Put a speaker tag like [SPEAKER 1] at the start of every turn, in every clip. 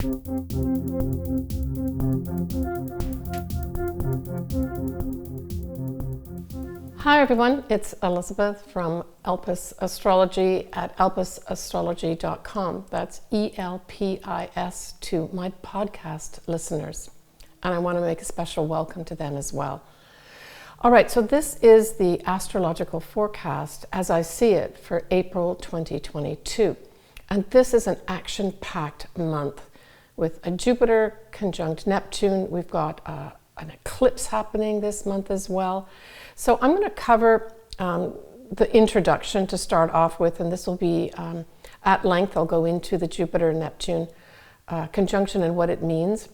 [SPEAKER 1] Hi everyone, it's Elizabeth from Elpis Astrology at elpisastrology.com. That's ELPIS to my podcast listeners. And I want to make a special welcome to them as well. All right, so this is the astrological forecast as I see it for April 2022. And this is an action-packed month with a Jupiter conjunct Neptune. We've got an eclipse happening this month as well. So I'm going to cover the introduction to start off with, and this will be at length. I'll go into the Jupiter-Neptune conjunction and what it means.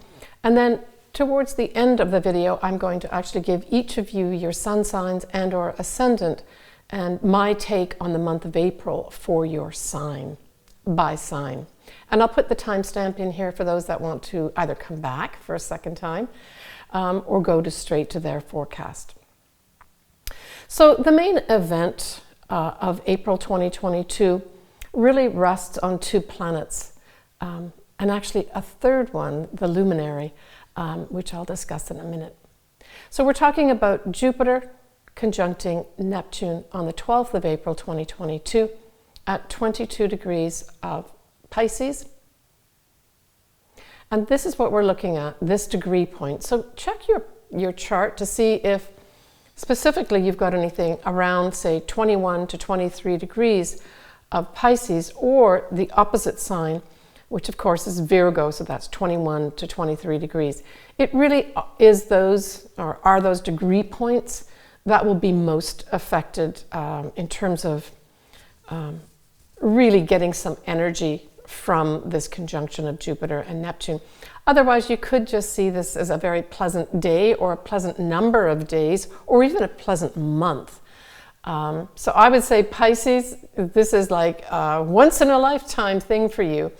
[SPEAKER 1] And then towards the end of the video, I'm going to actually give each of you your sun signs and or ascendant and my take on the month of April for your sign by sign. And I'll put the timestamp in here for those that want to either come back for a second time or go straight to their forecast. So the main event of April 2022 really rests on two planets, and actually a third one, the luminary, which I'll discuss in a minute. So we're talking about Jupiter conjuncting Neptune on the 12th of April 2022 at 22 degrees of Pisces. And this is what we're looking at, this degree point. So check your chart to see if specifically you've got anything around, say, 21 to 23 degrees of Pisces, or the opposite sign, which of course is Virgo, so that's 21 to 23 degrees. It really is those, or are those degree points that will be most affected in terms of really getting some energy from this conjunction of Jupiter and Neptune. Otherwise, you could just see this as a very pleasant day or a pleasant number of days or even a pleasant month. So I would say Pisces, this is like a once in a lifetime thing for you.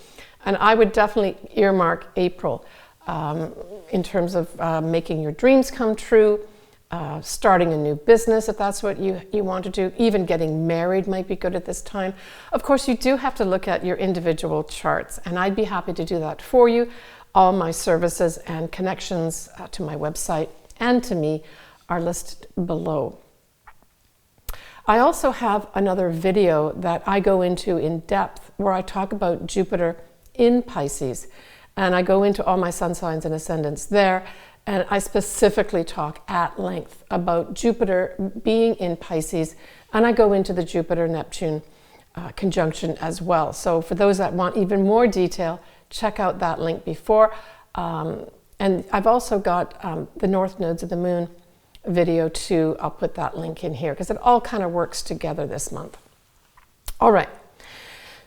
[SPEAKER 1] And I would definitely earmark April in terms of making your dreams come true, starting a new business if that's what you want to do. Even getting married might be good at this time. Of course, you do have to look at your individual charts, and I'd be happy to do that for you. All my services and connections to my website and to me are listed below. I also have another video that I go into in depth where I talk about Jupiter in Pisces, and I go into all my sun signs and ascendants there, and I specifically talk at length about Jupiter being in Pisces, and I go into the Jupiter-Neptune conjunction as well. So for those that want even more detail, check out that link before. And I've also got the North Nodes of the Moon video too. I'll put that link in here because it all kind of works together this month. All right.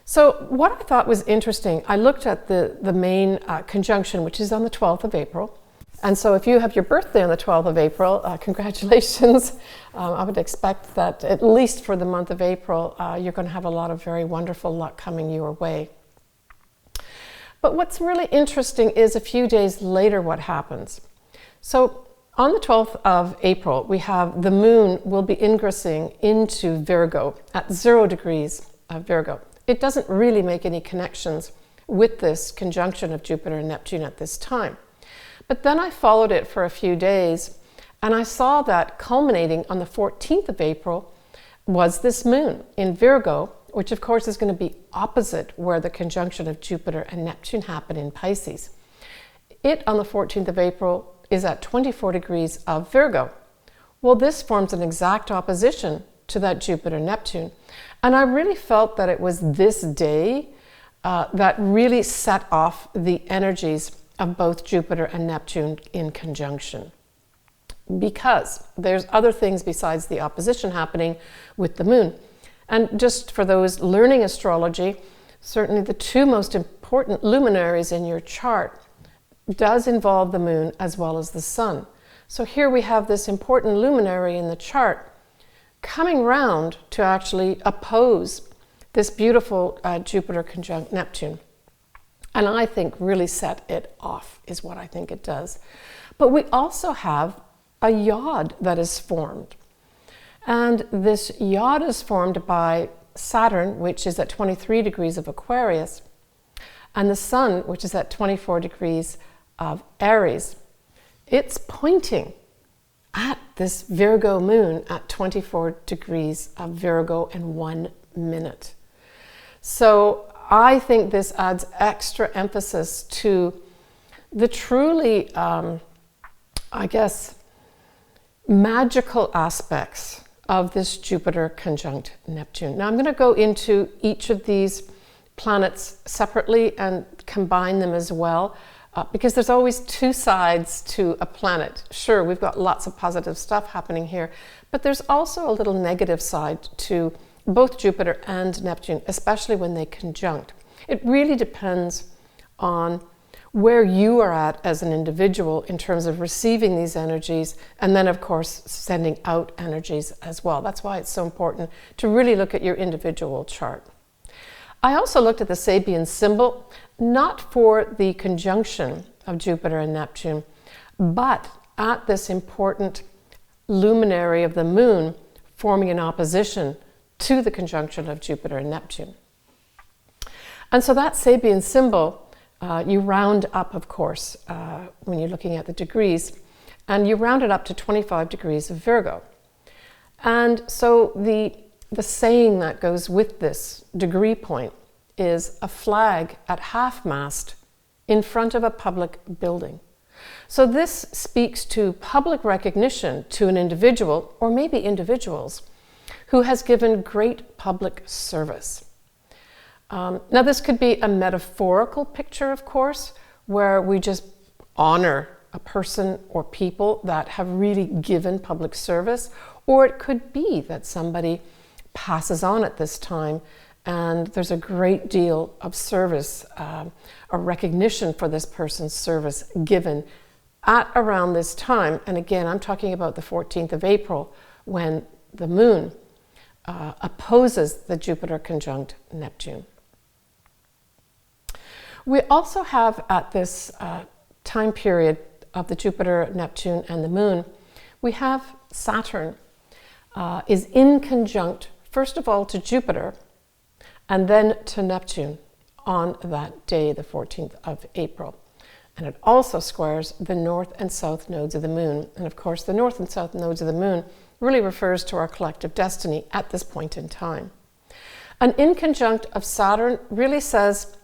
[SPEAKER 1] So what I thought was interesting, I looked at the main conjunction, which is on the 12th of April. And so if you have your birthday on the 12th of April, congratulations. I would expect that at least for the month of April, you're going to have a lot of very wonderful luck coming your way. But what's really interesting is a few days later what happens. So on the 12th of April, we have the moon will be ingressing into Virgo at 0 degrees of Virgo. It doesn't really make any connections with this conjunction of Jupiter and Neptune at this time. But then I followed it for a few days, and I saw that culminating on the 14th of April was this moon in Virgo, which of course is going to be opposite where the conjunction of Jupiter and Neptune happened in Pisces. It, on the 14th of April, is at 24 degrees of Virgo. Well, this forms an exact opposition to that Jupiter-Neptune. And I really felt that it was this day that really set off the energies of both Jupiter and Neptune in conjunction. Because there's other things besides the opposition happening with the moon. And just for those learning astrology, certainly the two most important luminaries in your chart does involve the moon as well as the sun. So here we have this important luminary in the chart coming round to actually oppose this beautiful Jupiter conjunct Neptune. And I think really set it off is what I think it does. But we also have a yod that is formed. And this yod is formed by Saturn, which is at 23 degrees of Aquarius, And the sun, which is at 24 degrees of Aries, it's pointing at this Virgo moon at 24 degrees of Virgo in 1 minute. So I think this adds extra emphasis to the truly, I guess, magical aspects of this Jupiter conjunct Neptune. Now I'm going to go into each of these planets separately and combine them as well, because there's always two sides to a planet. Sure, we've got lots of positive stuff happening here, but there's also a little negative side to both Jupiter and Neptune, especially when they conjunct. It really depends on where you are at as an individual in terms of receiving these energies, and then of course sending out energies as well. That's why it's so important to really look at your individual chart. I also looked at the Sabian symbol, not for the conjunction of Jupiter and Neptune, but at this important luminary of the moon forming an opposition to the conjunction of Jupiter and Neptune. And so that Sabian symbol, you round up, of course, when you're looking at the degrees, and you round it up to 25 degrees of Virgo. And so the saying that goes with this degree point is a flag at half-mast in front of a public building. So this speaks to public recognition to an individual, or maybe individuals, who has given great public service. Now this could be a metaphorical picture, of course, where we just honor a person or people that have really given public service, or it could be that somebody passes on at this time and there's a great deal of service, a recognition for this person's service given at around this time. And again, I'm talking about the 14th of April, when the moon opposes the Jupiter conjunct Neptune. We also have at this time period of the Jupiter, Neptune, and the moon, we have Saturn is in conjunct, first of all, to Jupiter, and then to Neptune on that day, the 14th of April. And it also squares the north and south nodes of the moon. And of course, the north and south nodes of the moon really refers to our collective destiny at this point in time. An inconjunct of Saturn really says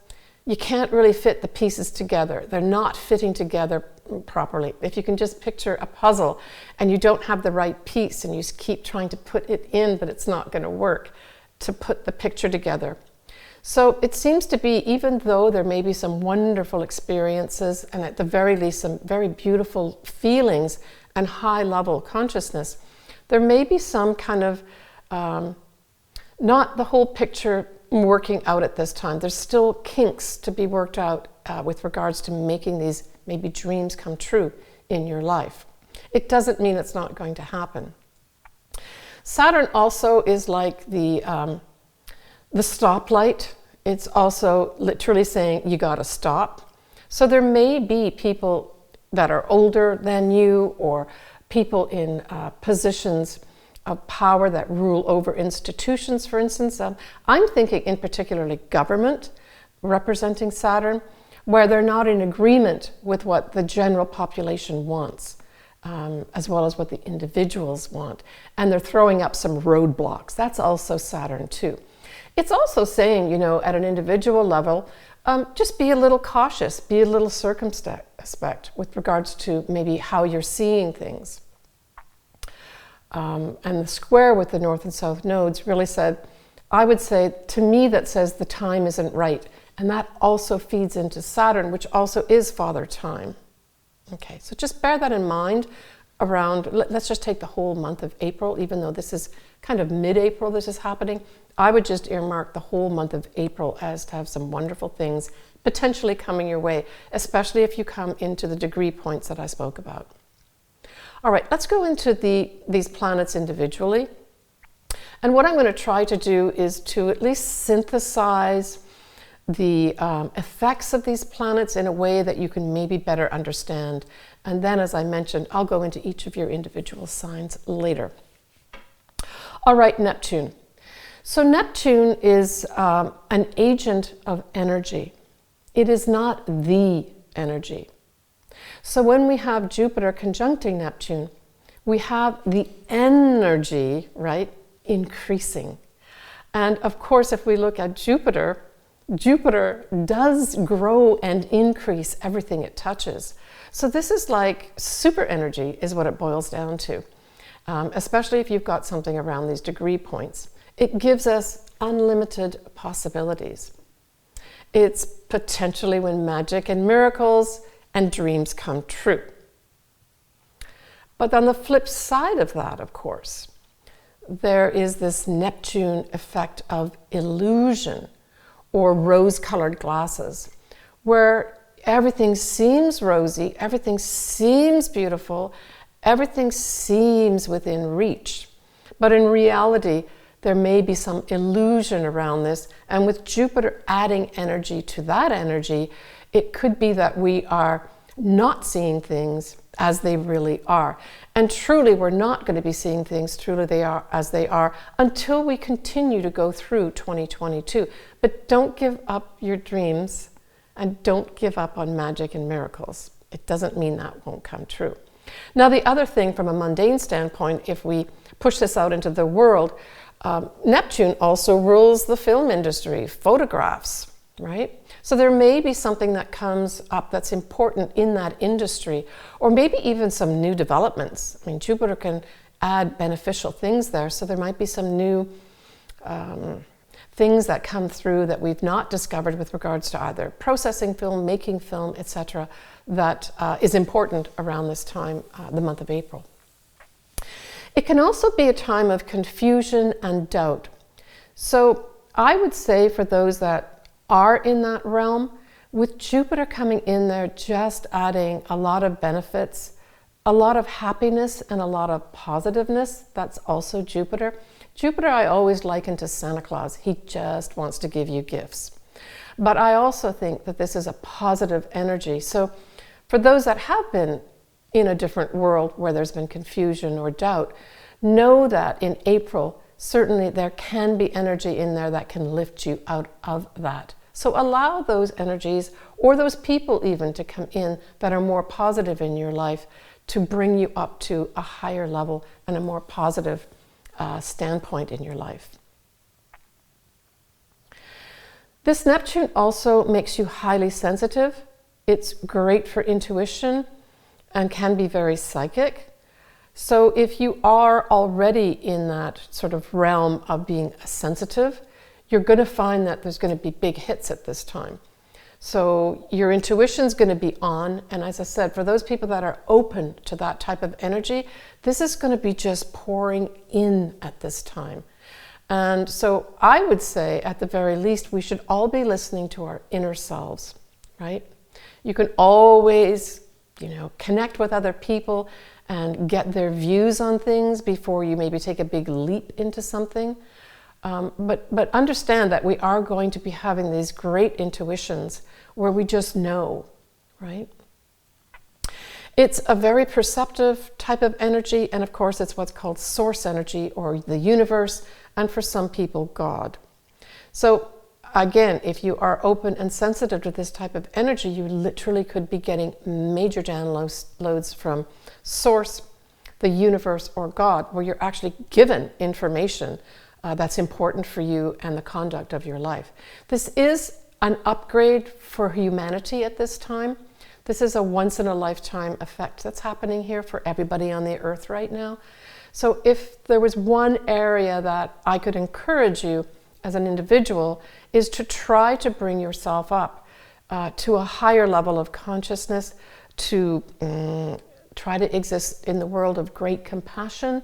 [SPEAKER 1] you can't really fit the pieces together. They're not fitting together properly. If you can just picture a puzzle and you don't have the right piece and you keep trying to put it in, but it's not going to work to put the picture together. So it seems to be, even though there may be some wonderful experiences and at the very least some very beautiful feelings and high level consciousness, there may be some kind of not the whole picture working out at this time. There's still kinks to be worked out with regards to making these maybe dreams come true in your life. It doesn't mean it's not going to happen. Saturn also is like the stoplight. It's also literally saying you got to stop. So there may be people that are older than you, or people in positions of power that rule over institutions, for instance. I'm thinking in particularly government representing Saturn, where they're not in agreement with what the general population wants, as well as what the individuals want. And they're throwing up some roadblocks. That's also Saturn too. It's also saying, you know, at an individual level, just be a little cautious, be a little circumspect with regards to maybe how you're seeing things. And the square with the north and south nodes really said, I would say, to me, that says the time isn't right. And that also feeds into Saturn, which also is Father Time. Okay, so just bear that in mind around, let's just take the whole month of April, even though this is kind of mid-April this is happening. I would just earmark the whole month of April as to have some wonderful things potentially coming your way, especially if you come into the degree points that I spoke about. All right, let's go into these planets individually. And what I'm going to try to do is to at least synthesize the effects of these planets in a way that you can maybe better understand. And then, as I mentioned, I'll go into each of your individual signs later. All right, Neptune. So Neptune is an agent of energy. It is not the energy. So when we have Jupiter conjuncting Neptune, we have the energy, right, increasing. And of course, if we look at Jupiter, Jupiter does grow and increase everything it touches. So this is like super energy is what it boils down to, especially if you've got something around these degree points. It gives us unlimited possibilities. It's potentially when magic and miracles and dreams come true. But on the flip side of that, of course, there is this Neptune effect of illusion or rose-colored glasses, where everything seems rosy, everything seems beautiful, everything seems within reach. But in reality, there may be some illusion around this, and with Jupiter adding energy to that energy, it could be that we are not seeing things as they really are. And truly, we're not going to be seeing things truly as they are until we continue to go through 2022. But don't give up your dreams and don't give up on magic and miracles. It doesn't mean that won't come true. Now, the other thing from a mundane standpoint, if we push this out into the world, Neptune also rules the film industry, photographs, right? So there may be something that comes up that's important in that industry, or maybe even some new developments. I mean, Jupiter can add beneficial things there, so there might be some new things that come through that we've not discovered with regards to either processing film, making film, etc., that is important around this time, the month of April. It can also be a time of confusion and doubt. So I would say for those that are in that realm, with Jupiter coming in there, just adding a lot of benefits, a lot of happiness and a lot of positiveness, that's also Jupiter. Jupiter I always liken to Santa Claus. He just wants to give you gifts. But I also think that this is a positive energy. So for those that have been in a different world where there's been confusion or doubt, know that in April, certainly there can be energy in there that can lift you out of that. So allow those energies, or those people even, to come in that are more positive in your life to bring you up to a higher level and a more positive standpoint in your life. This Neptune also makes you highly sensitive. It's great for intuition and can be very psychic. So if you are already in that sort of realm of being sensitive, you're going to find that there's going to be big hits at this time. So your intuition's going to be on, and as I said, for those people that are open to that type of energy, this is going to be just pouring in at this time. And so I would say, at the very least, we should all be listening to our inner selves, right? You can always, connect with other people and get their views on things before you maybe take a big leap into something. But understand that we are going to be having these great intuitions where we just know, right? It's a very perceptive type of energy, and of course it's what's called source energy, or the universe, and for some people, God. So again, if you are open and sensitive to this type of energy, you literally could be getting major downloads from source, the universe, or God, where you're actually given information that's important for you and the conduct of your life. This is an upgrade for humanity at this time. This is a once-in-a-lifetime effect that's happening here for everybody on the earth right now. So if there was one area that I could encourage you as an individual, is to try to bring yourself up to a higher level of consciousness, to try to exist in the world of great compassion,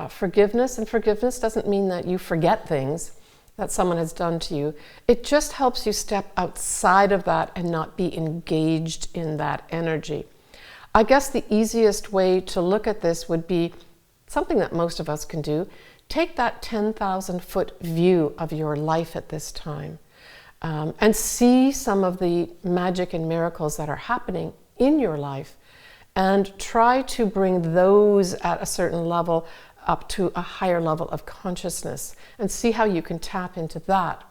[SPEAKER 1] forgiveness. And forgiveness doesn't mean that you forget things that someone has done to you. It just helps you step outside of that and not be engaged in that energy. I guess the easiest way to look at this would be something that most of us can do. Take that 10,000-foot view of your life at this time and see some of the magic and miracles that are happening in your life, and try to bring those at a certain level up to a higher level of consciousness, and see how you can tap into that.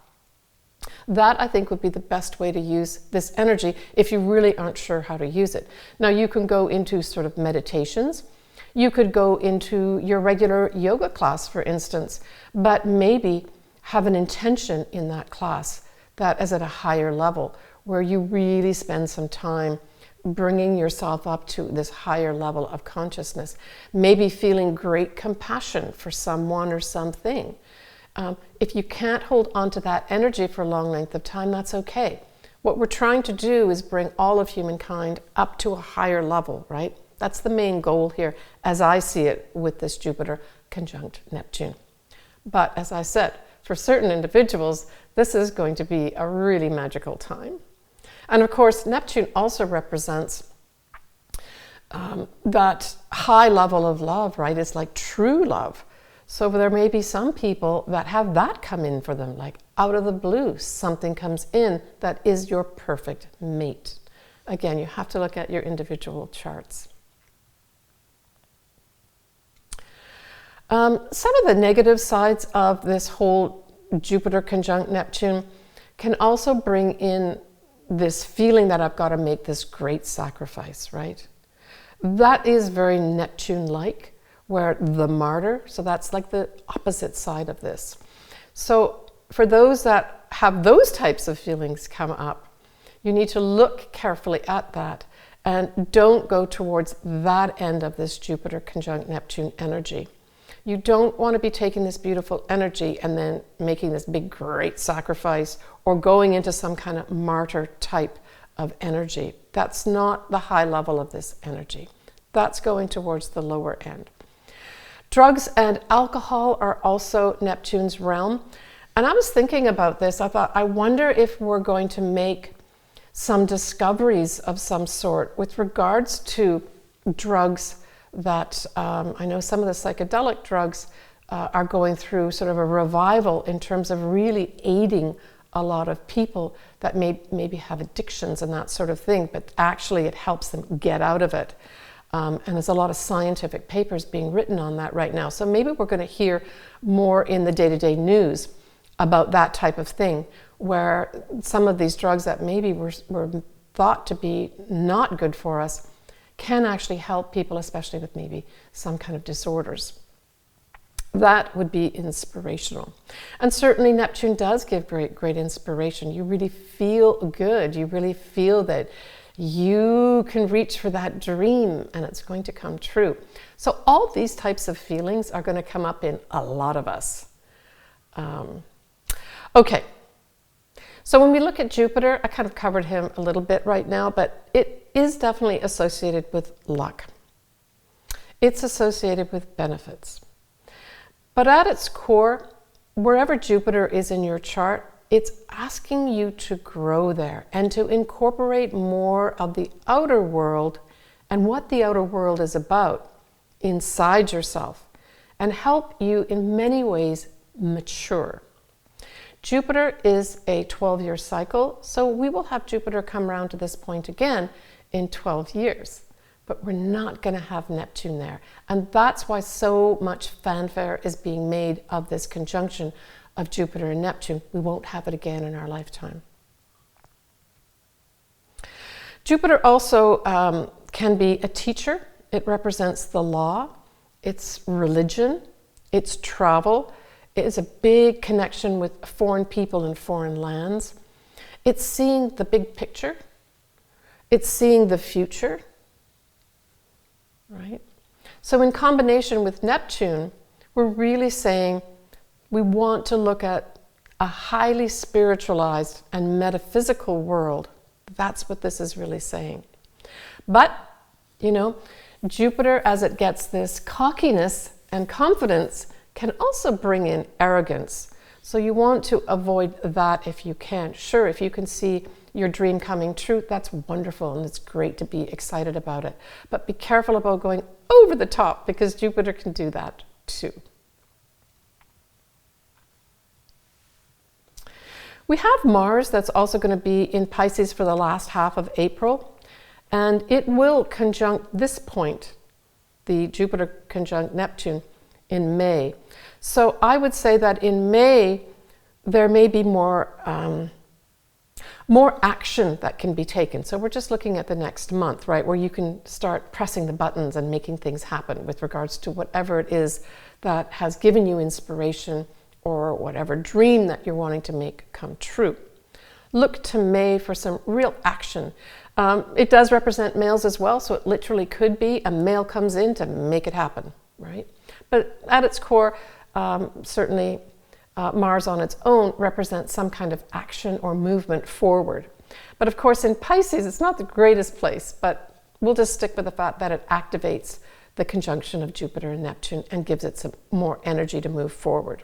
[SPEAKER 1] That, I think, would be the best way to use this energy if you really aren't sure how to use it. Now, you can go into sort of meditations. You could go into your regular yoga class, for instance, but maybe have an intention in that class that is at a higher level, where you really spend some time bringing yourself up to this higher level of consciousness. Maybe feeling great compassion for someone or something. If you can't hold on to that energy for a long length of time, that's okay. What we're trying to do is bring all of humankind up to a higher level, right? That's the main goal here, as I see it with this Jupiter conjunct Neptune. But as I said, for certain individuals, this is going to be a really magical time. And of course, Neptune also represents that high level of love, right? It's like true love. So there may be some people that have that come in for them, like out of the blue, something comes in that is your perfect mate. Again, you have to look at your individual charts. Some of the negative sides of this whole Jupiter conjunct Neptune can also bring in this feeling that I've got to make this great sacrifice, right? That is very Neptune-like, where the martyr, so that's like the opposite side of this. So for those that have those types of feelings come up, you need to look carefully at that and don't go towards that end of this Jupiter conjunct Neptune energy. You don't want to be taking this beautiful energy and then making this big, great sacrifice or going into some kind of martyr type of energy. That's not the high level of this energy. That's going towards the lower end. Drugs and alcohol are also Neptune's realm. And I was thinking about this. I thought, I wonder if we're going to make some discoveries of some sort with regards to drugs that I know some of the psychedelic drugs are going through sort of a revival in terms of really aiding a lot of people that maybe have addictions and that sort of thing, but actually it helps them get out of it. And there's a lot of scientific papers being written on that right now. So maybe we're going to hear more in the day-to-day news about that type of thing, where some of these drugs that maybe were thought to be not good for us can actually help people, especially with maybe some kind of disorders. That would be inspirational. And certainly Neptune does give great inspiration. You really feel good. You really feel that you can reach for that dream and it's going to come true. So all these types of feelings are going to come up in a lot of us. Okay. So when we look at Jupiter, I kind of covered him a little bit right now, but it is definitely associated with luck. It's associated with benefits. But at its core, wherever Jupiter is in your chart, it's asking you to grow there and to incorporate more of the outer world and what the outer world is about inside yourself and help you in many ways mature. Jupiter is a 12-year cycle, so we will have Jupiter come around to this point again in 12 years. But we're not going to have Neptune there. And that's why so much fanfare is being made of this conjunction of Jupiter and Neptune. We won't have it again in our lifetime. Jupiter also can be a teacher. It represents the law, it's religion, it's travel. It is a big connection with foreign people and foreign lands. It's seeing the big picture. It's seeing the future. Right? So in combination with Neptune, we're really saying we want to look at a highly spiritualized and metaphysical world. That's what this is really saying. But, you know, Jupiter, as it gets this cockiness and confidence, can also bring in arrogance. So you want to avoid that if you can. Sure, if you can see your dream coming true, that's wonderful and it's great to be excited about it. But be careful about going over the top because Jupiter can do that too. We have Mars that's also going to be in Pisces for the last half of April, and it will conjunct this point, the Jupiter conjunct Neptune, in May. So I would say that in May, there may be more more action that can be taken. So we're just looking at the next month, right, where you can start pressing the buttons and making things happen with regards to whatever it is that has given you inspiration or whatever dream that you're wanting to make come true. Look to May for some real action. It does represent males as well, so it literally could be a male comes in to make it happen, right? But at its core, certainly Mars on its own represents some kind of action or movement forward. But of course in Pisces, it's not the greatest place, but we'll just stick with the fact that it activates the conjunction of Jupiter and Neptune and gives it some more energy to move forward.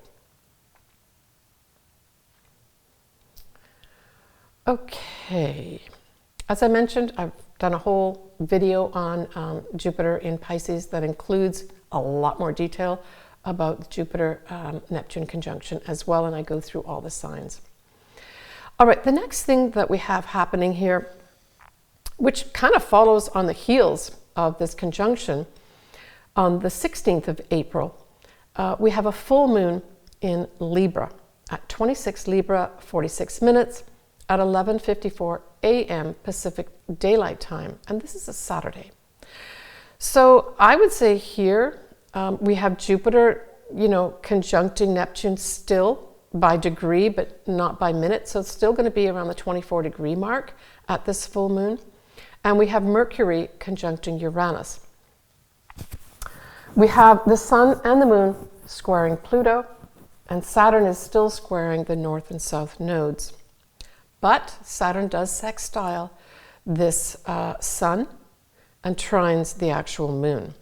[SPEAKER 1] Okay, as I mentioned, I've done a whole video on Jupiter in Pisces that includes a lot more detail about the Jupiter-Neptune conjunction as well, and I go through all the signs. All right, the next thing that we have happening here, which kind of follows on the heels of this conjunction, on the 16th of April, we have a full moon in Libra at 26 Libra, 46 minutes, at 11:54 a.m. Pacific Daylight Time, and this is a Saturday. So I would say here we have Jupiter, conjuncting Neptune still by degree, but not by minute. So it's still going to be around the 24-degree mark at this full moon. And we have Mercury conjuncting Uranus. We have the Sun and the Moon squaring Pluto, and Saturn is still squaring the North and South nodes. But Saturn does sextile this Sun and trines the actual Moon.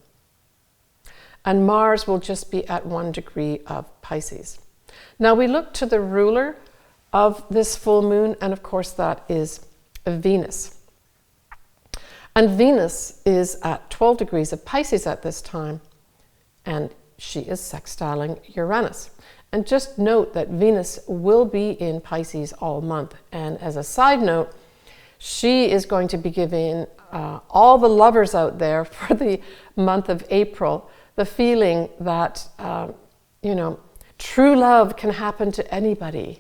[SPEAKER 1] And Mars will just be at 1 degree of Pisces. Now we look to the ruler of this full moon, and of course that is Venus. And Venus is at 12 degrees of Pisces at this time, and she is sextiling Uranus. And just note that Venus will be in Pisces all month. And as a side note, she is going to be giving all the lovers out there for the month of April the feeling that, true love can happen to anybody.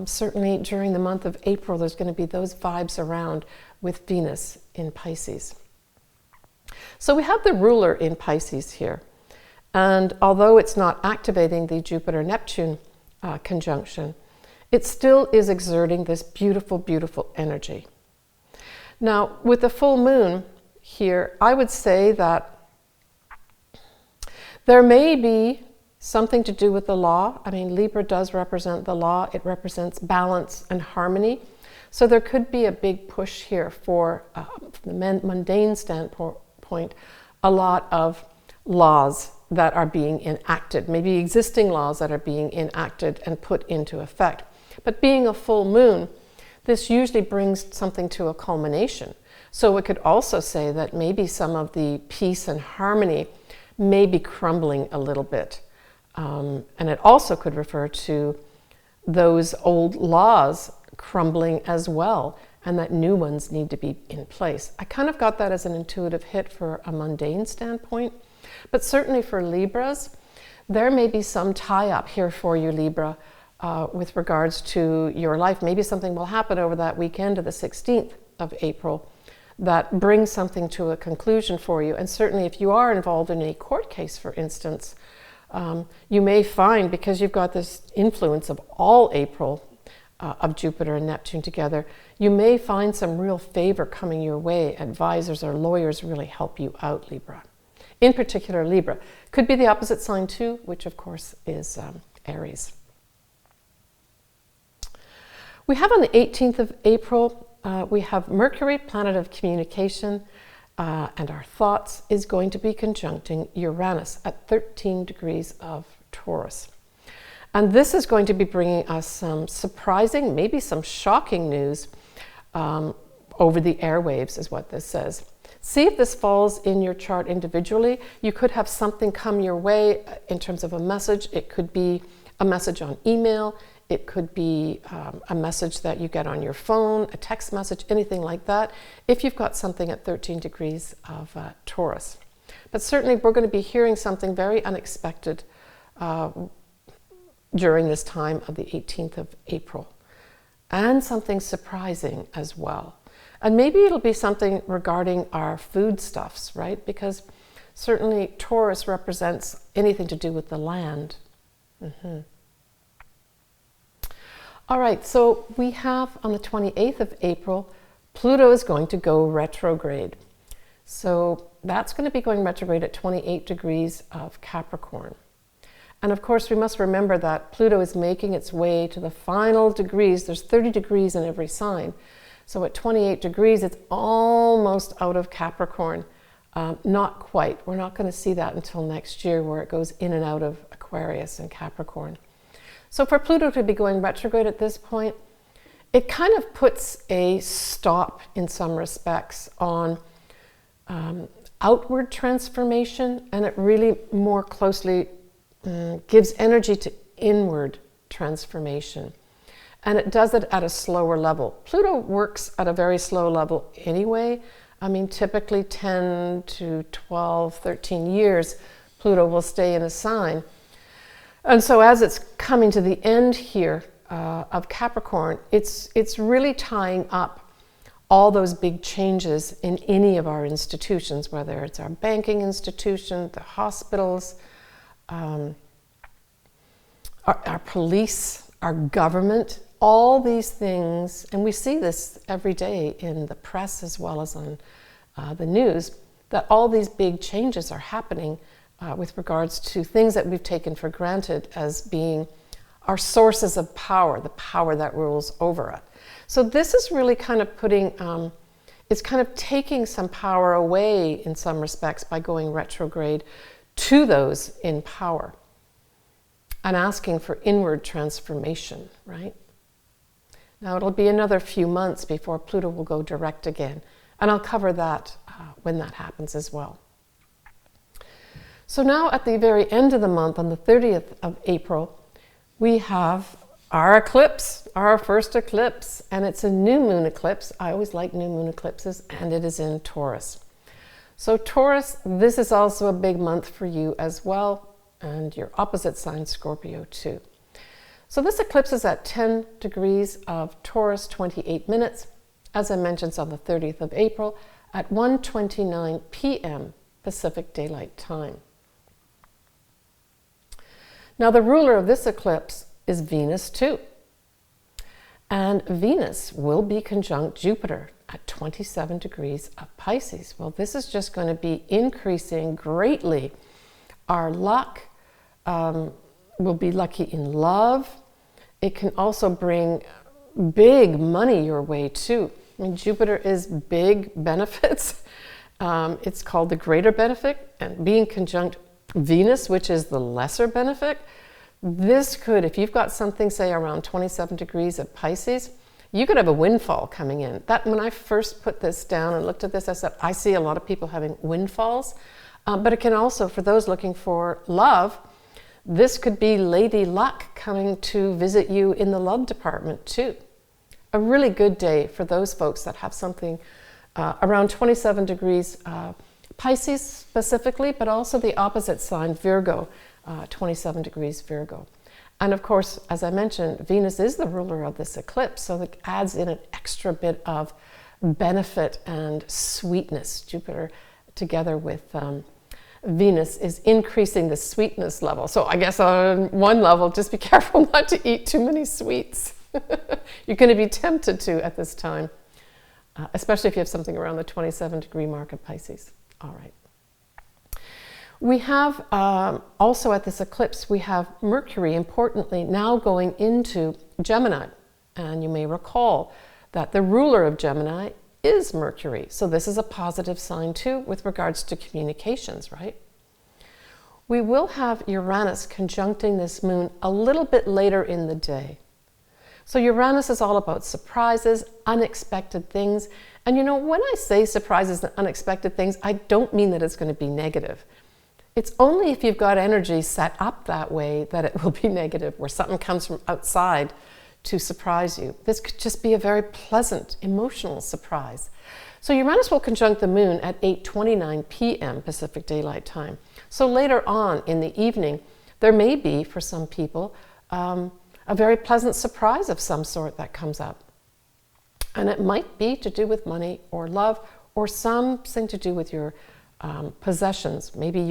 [SPEAKER 1] Certainly during the month of April, there's going to be those vibes around with Venus in Pisces. So we have the ruler in Pisces here. And although it's not activating the Jupiter-Neptune conjunction, it still is exerting this beautiful, beautiful energy. Now, with the full moon here, I would say that there may be something to do with the law. I mean, Libra does represent the law. It represents balance and harmony. So there could be a big push here for, from the mundane standpoint, a lot of laws that are being enacted, maybe existing laws that are being enacted and put into effect. But being a full moon, this usually brings something to a culmination. So we could also say that maybe some of the peace and harmony may be crumbling a little bit. And it also could refer to those old laws crumbling as well, and that new ones need to be in place. I kind of got that as an intuitive hit for a mundane standpoint. But certainly for Libras, there may be some tie-up here for you, Libra, with regards to your life. Maybe something will happen over that weekend of the 16th of April that brings something to a conclusion for you. And certainly if you are involved in a court case, for instance, you may find, because you've got this influence of all April of Jupiter and Neptune together, you may find some real favor coming your way. Advisors or lawyers really help you out, Libra. In particular, Libra. Could be the opposite sign too, which of course is Aries. We have on the 18th of April, we have Mercury, planet of communication, and our thoughts, is going to be conjuncting Uranus at 13 degrees of Taurus. And this is going to be bringing us some surprising, maybe some shocking news over the airwaves, is what this says. See if this falls in your chart individually. You could have something come your way in terms of a message. It could be a message on email. It could be a message that you get on your phone, a text message, anything like that, if you've got something at 13 degrees of Taurus. But certainly we're going to be hearing something very unexpected during this time of the 18th of April. and something surprising as well. And maybe it'll be something regarding our foodstuffs, right? Because certainly Taurus represents anything to do with the land. All right, so we have on the 28th of April, Pluto is going to go retrograde. So that's going to be going retrograde at 28 degrees of Capricorn. And of course, we must remember that Pluto is making its way to the final degrees. There's 30 degrees in every sign. So at 28 degrees, it's almost out of Capricorn. Not quite. We're not going to see that until next year, where it goes in and out of Aquarius and Capricorn. So for Pluto to be going retrograde at this point, it kind of puts a stop in some respects on outward transformation, and it really more closely gives energy to inward transformation. And it does it at a slower level. Pluto works at a very slow level anyway. I mean, typically 10 to 12, 13 years, Pluto will stay in a sign. And so as it's coming to the end here of Capricorn, it's really tying up all those big changes in any of our institutions, whether it's our banking institution, the hospitals, our police, our government, all these things. And we see this every day in the press as well as on the news, that all these big changes are happening with regards to things that we've taken for granted as being our sources of power, the power that rules over it. So this is really kind of putting, it's kind of taking some power away in some respects by going retrograde to those in power and asking for inward transformation, right? Now it'll be another few months before Pluto will go direct again, and I'll cover that when that happens as well. So now at the very end of the month, on the 30th of April, we have our eclipse, our first eclipse, and it's a new moon eclipse. I always like new moon eclipses, and it is in Taurus. So Taurus, this is also a big month for you as well, and your opposite sign, Scorpio, too. So this eclipse is at 10 degrees of Taurus, 28 minutes. As I mentioned, it's on the 30th of April at 1:29 p.m. Pacific Daylight Time. Now the ruler of this eclipse is Venus too. And Venus will be conjunct Jupiter at 27 degrees of Pisces. Well, this is just going to be increasing greatly our luck. We'll be lucky in love. It can also bring big money your way too. I mean, Jupiter is big benefits. It's called the greater benefit, and being conjunct Venus, which is the lesser benefit, this could, if you've got something, say, around 27 degrees of Pisces, you could have a windfall coming in. That, when I first put this down and looked at this, I said, I see a lot of people having windfalls, but it can also, for those looking for love, this could be Lady Luck coming to visit you in the love department too. A really good day for those folks that have something around 27 degrees Pisces specifically, but also the opposite sign, Virgo, 27 degrees Virgo. And of course, as I mentioned, Venus is the ruler of this eclipse, so it adds in an extra bit of benefit and sweetness. Jupiter together with Venus is increasing the sweetness level. So I guess on one level, just be careful not to eat too many sweets. You're going to be tempted to at this time, especially if you have something around the 27 degree mark of Pisces. All right. We have also at this eclipse, we have Mercury, importantly, now going into Gemini. And you may recall that the ruler of Gemini is Mercury. So this is a positive sign too with regards to communications, right? We will have Uranus conjuncting this moon a little bit later in the day. So Uranus is all about surprises, unexpected things. And you know, when I say surprises and unexpected things, I don't mean that it's going to be negative. It's only if you've got energy set up that way that it will be negative, where something comes from outside to surprise you. This could just be a very pleasant, emotional surprise. So Uranus will conjunct the moon at 8:29 p.m. Pacific Daylight Time. So later on in the evening, there may be, for some people, a very pleasant surprise of some sort that comes up. And it might be to do with money or love or something to do with your possessions. Maybe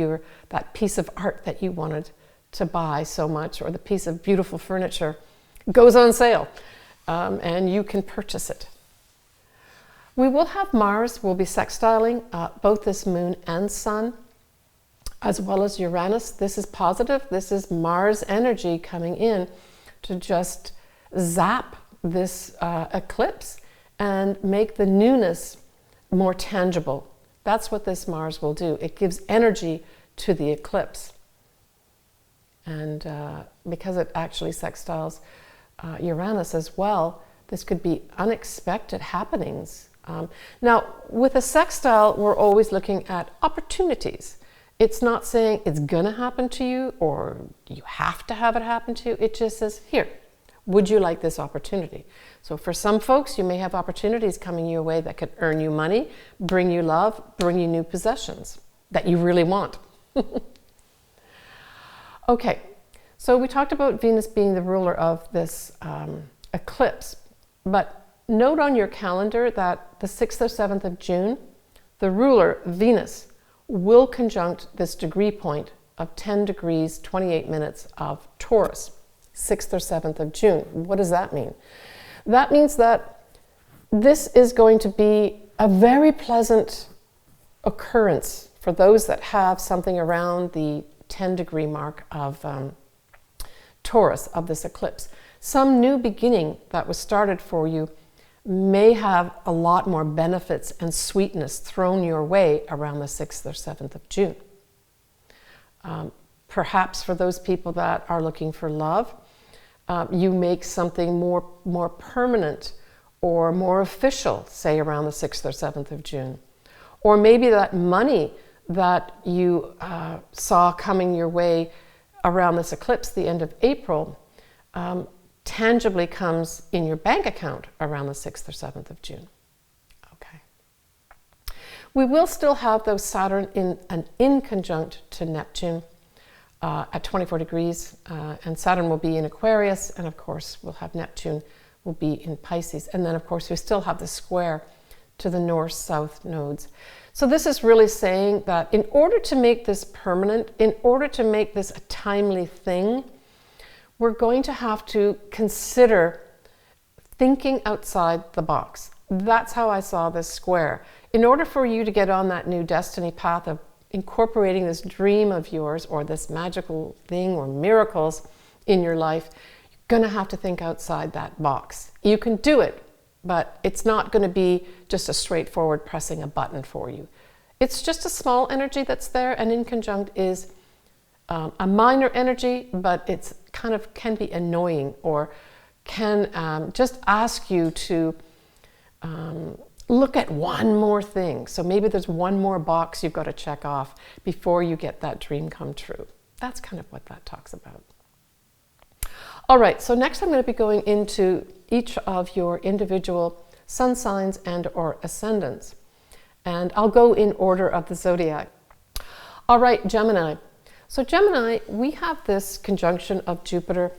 [SPEAKER 1] that piece of art that you wanted to buy so much, or the piece of beautiful furniture goes on sale, and you can purchase it. We will have Mars will be sextiling both this moon and sun, as well as Uranus. This is positive. This is Mars energy coming in to just zap this eclipse and make the newness more tangible. That's what this Mars will do. It gives energy to the eclipse. And because it actually sextiles Uranus as well, this could be unexpected happenings. Now, with a sextile, we're always looking at opportunities. It's not saying it's going to happen to you or you have to have it happen to you. It just says, here, would you like this opportunity? So for some folks, you may have opportunities coming your way that could earn you money, bring you love, bring you new possessions that you really want. Okay, so we talked about Venus being the ruler of this eclipse, but note on your calendar that the 6th or 7th of June, the ruler, Venus, will conjunct this degree point of 10 degrees, 28 minutes of Taurus, 6th or 7th of June. What does that mean? That means that this is going to be a very pleasant occurrence for those that have something around the 10-degree mark of Taurus, of this eclipse. Some new beginning that was started for you may have a lot more benefits and sweetness thrown your way around the 6th or 7th of June. Perhaps for those people that are looking for love, you make something more permanent or more official, say around the 6th or 7th of June. Or maybe that money that you saw coming your way around this eclipse, the end of April, tangibly comes in your bank account around the 6th or 7th of June. Okay. We will still have those Saturn in conjunct to Neptune at 24 degrees, and Saturn will be in Aquarius, and of course we'll have Neptune will be in Pisces. And then of course we still have the square to the north-south nodes. So this is really saying that in order to make this permanent, in order to make this a timely thing, we're going to have to consider thinking outside the box. That's how I saw this square. In order for you to get on that new destiny path of incorporating this dream of yours or this magical thing or miracles in your life, you're going to have to think outside that box. You can do it, but it's not going to be just a straightforward pressing a button for you. It's just a small energy that's there, and in conjunct is a minor energy, but it's kind of can be annoying or can just ask you to look at one more thing. So maybe there's one more box you've got to check off before you get that dream come true. That's kind of what that talks about. All right, so next I'm going to be going into each of your individual sun signs and or ascendants. And I'll go in order of the zodiac. All right, Gemini. So Gemini, we have this conjunction of Jupiter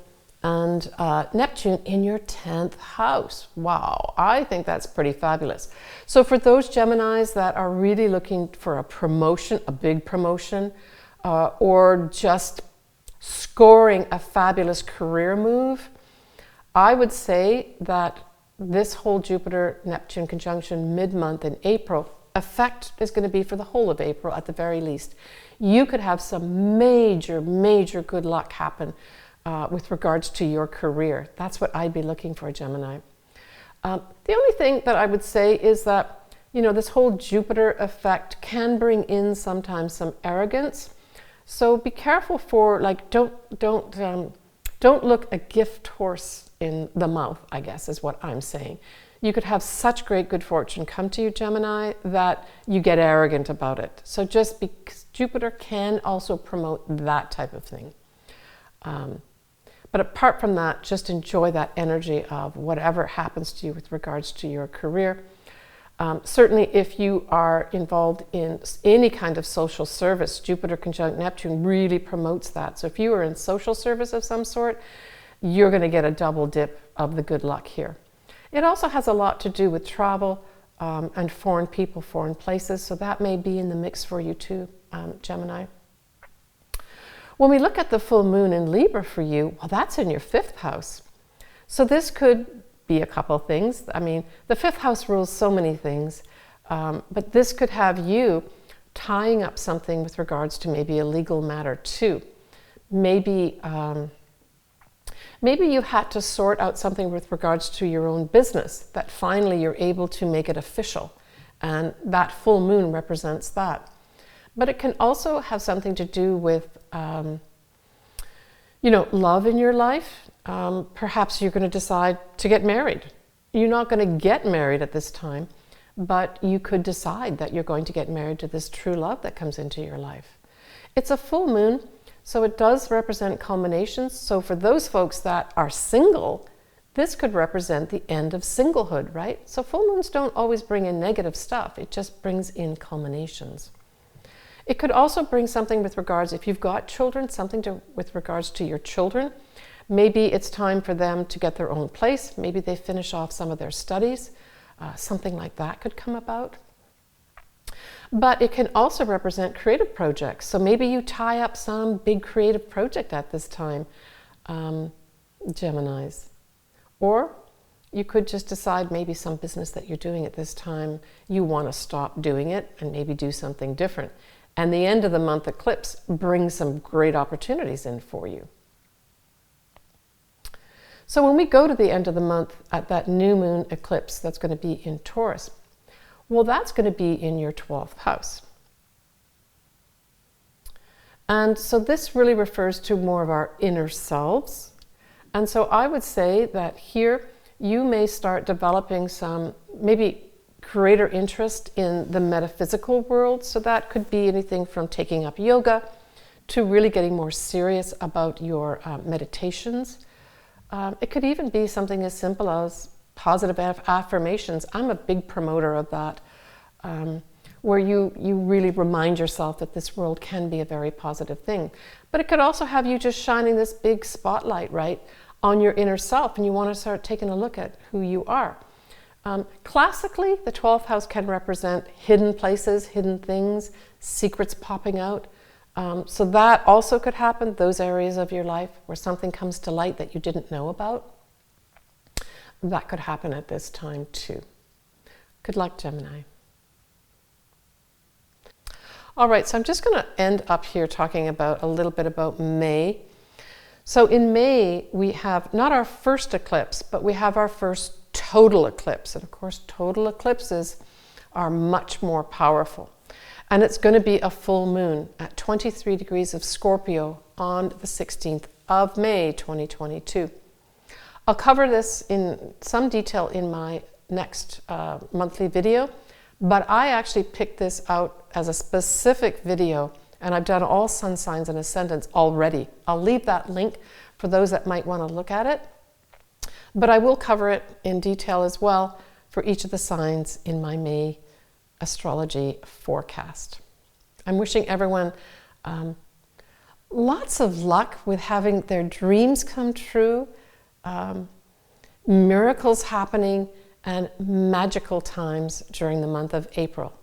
[SPEAKER 1] and Neptune in your 10th house. Wow, I think that's pretty fabulous. So for those Geminis that are really looking for a promotion, a big promotion, or just scoring a fabulous career move, I would say that this whole Jupiter-Neptune conjunction mid-month in April effect is going to be for the whole of April at the very least. You could have some major, major good luck happen with regards to your career. That's what I'd be looking for, Gemini. The only thing that I would say is that, you know, this whole Jupiter effect can bring in sometimes some arrogance. So be careful for, like, don't look a gift horse in the mouth, I guess is what I'm saying. You could have such great good fortune come to you, Gemini, that you get arrogant about it. So just because Jupiter can also promote that type of thing. But apart from that, just enjoy that energy of whatever happens to you with regards to your career. Certainly if you are involved in any kind of social service, Jupiter conjunct Neptune really promotes that. So if you are in social service of some sort, you're going to get a double dip of the good luck here. It also has a lot to do with travel and foreign people, foreign places, so that may be in the mix for you too, Gemini. When we look at the full moon in Libra for you, well, that's in your 5th house. So this could be a couple things. I mean, the 5th house rules so many things, but this could have you tying up something with regards to maybe a legal matter too. Maybe you had to sort out something with regards to your own business that finally you're able to make it official, and that full moon represents that. But it can also have something to do with love in your life. Perhaps you're going to decide to get married. You're not going to get married at this time, but you could decide that you're going to get married to this true love that comes into your life. It's a full moon, so it does represent culminations. So for those folks that are single, this could represent the end of singlehood, right? So full moons don't always bring in negative stuff. It just brings in culminations. It could also bring something with regards, if you've got children, with regards to your children. Maybe it's time for them to get their own place. Maybe they finish off some of their studies. Something like that could come about. But it can also represent creative projects. So maybe you tie up some big creative project at this time, Geminis. Or you could just decide maybe some business that you're doing at this time, you want to stop doing it and maybe do something different. And the end of the month eclipse brings some great opportunities in for you. So when we go to the end of the month at that new moon eclipse that's going to be in Taurus, well, that's going to be in your 12th house. And so this really refers to more of our inner selves. And so I would say that here you may start developing some maybe greater interest in the metaphysical world. So that could be anything from taking up yoga to really getting more serious about your meditations. It could even be something as simple as positive affirmations. I'm a big promoter of that, where you really remind yourself that this world can be a very positive thing. But it could also have you just shining this big spotlight, right, on your inner self, and you want to start taking a look at who you are. Classically, the 12th house can represent hidden places, hidden things, secrets popping out. So that also could happen, those areas of your life where something comes to light that you didn't know about. That could happen at this time too. Good luck, Gemini. All right, so I'm just going to end up here talking about a little bit about May. So in May, we have not our first eclipse, but we have our first total eclipse. And of course, total eclipses are much more powerful. And it's going to be a full moon at 23 degrees of Scorpio on the 16th of May, 2022. I'll cover this in some detail in my next monthly video, but I actually picked this out as a specific video, and I've done all sun signs and ascendants already. I'll leave that link for those that might want to look at it, but I will cover it in detail as well for each of the signs in my May astrology forecast. I'm wishing everyone lots of luck with having their dreams come true, miracles happening, and magical times during the month of April.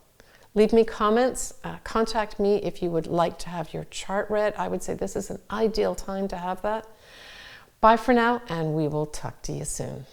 [SPEAKER 1] Leave me comments, contact me if you would like to have your chart read. I would say this is an ideal time to have that. Bye for now, and we will talk to you soon.